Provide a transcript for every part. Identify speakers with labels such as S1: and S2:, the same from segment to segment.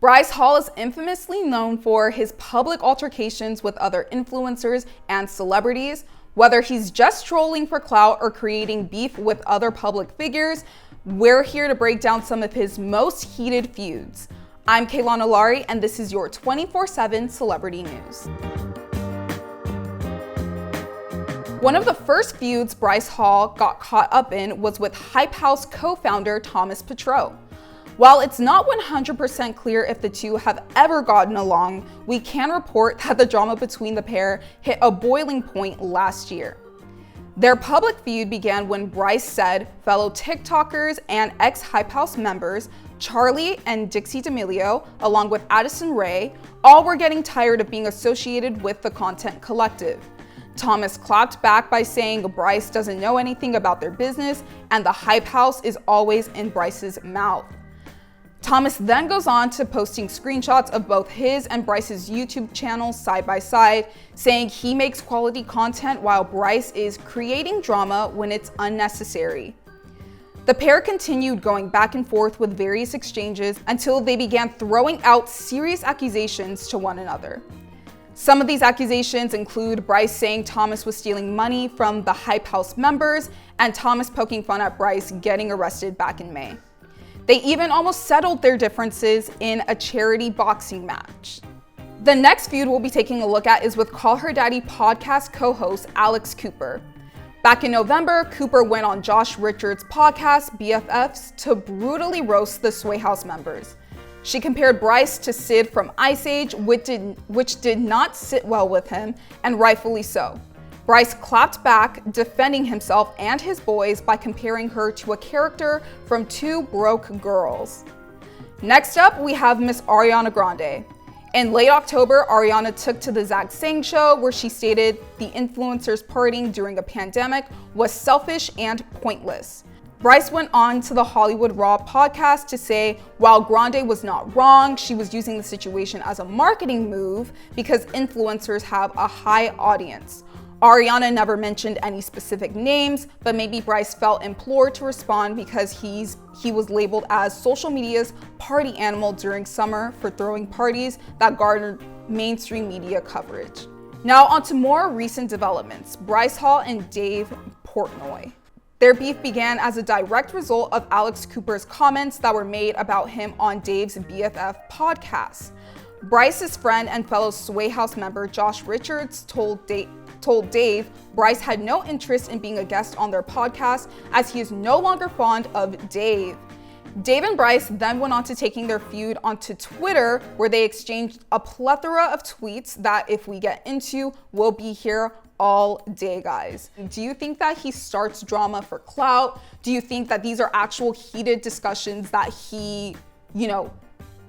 S1: Bryce Hall is infamously known for his public altercations with other influencers and celebrities. Whether he's just trolling for clout or creating beef with other public figures, we're here to break down some of his most heated feuds. I'm Kaylana Lari, and this is your 24/7 celebrity news. One of the first feuds Bryce Hall got caught up in was with Hype House co-founder Thomas Petrou. While it's not 100% clear if the two have ever gotten along, we can report that the drama between the pair hit a boiling point last year. Their public feud began when Bryce said fellow TikTokers and ex-Hype House members, Charlie and Dixie D'Amelio, along with Addison Rae, all were getting tired of being associated with the content collective. Thomas clapped back by saying Bryce doesn't know anything about their business and the Hype House is always in Bryce's mouth. Thomas then goes on to posting screenshots of both his and Bryce's YouTube channels side by side, saying he makes quality content while Bryce is creating drama when it's unnecessary. The pair continued going back and forth with various exchanges until they began throwing out serious accusations to one another. Some of these accusations include Bryce saying Thomas was stealing money from the Hype House members and Thomas poking fun at Bryce getting arrested back in May. They even almost settled their differences in a charity boxing match. The next feud we'll be taking a look at is with Call Her Daddy podcast co-host Alex Cooper. Back in November, Cooper went on Josh Richards' podcast, BFFs, to brutally roast the Sway House members. She compared Bryce to Sid from Ice Age, which did not sit well with him, and rightfully so. Bryce clapped back, defending himself and his boys by comparing her to a character from Two Broke Girls. Next up, we have Miss Ariana Grande. In late October, Ariana took to the Zach Sang show where she stated the influencers partying during a pandemic was selfish and pointless. Bryce went on to the Hollywood Raw podcast to say while Grande was not wrong, she was using the situation as a marketing move because influencers have a high audience. Ariana never mentioned any specific names, but maybe Bryce felt implored to respond because he was labeled as social media's party animal during summer for throwing parties that garnered mainstream media coverage. Now on to more recent developments, Bryce Hall and Dave Portnoy. Their beef began as a direct result of Alex Cooper's comments that were made about him on Dave's BFF podcast. Bryce's friend and fellow Sway House member Josh Richards told Dave Bryce had no interest in being a guest on their podcast as he is no longer fond of Dave. Dave and Bryce then went on to taking their feud onto Twitter, where they exchanged a plethora of tweets that, if we get into, will be here all day, guys. Do you think that he starts drama for clout? Do you think that these are actual heated discussions that he,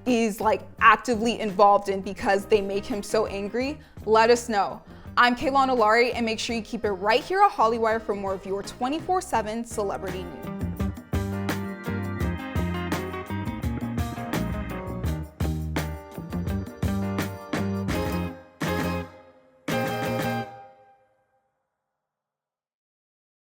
S1: is actively involved in because they make him so angry? Let us know. I'm Kaylana Lari, and make sure you keep it right here at Hollywire for more of your 24/7 celebrity news.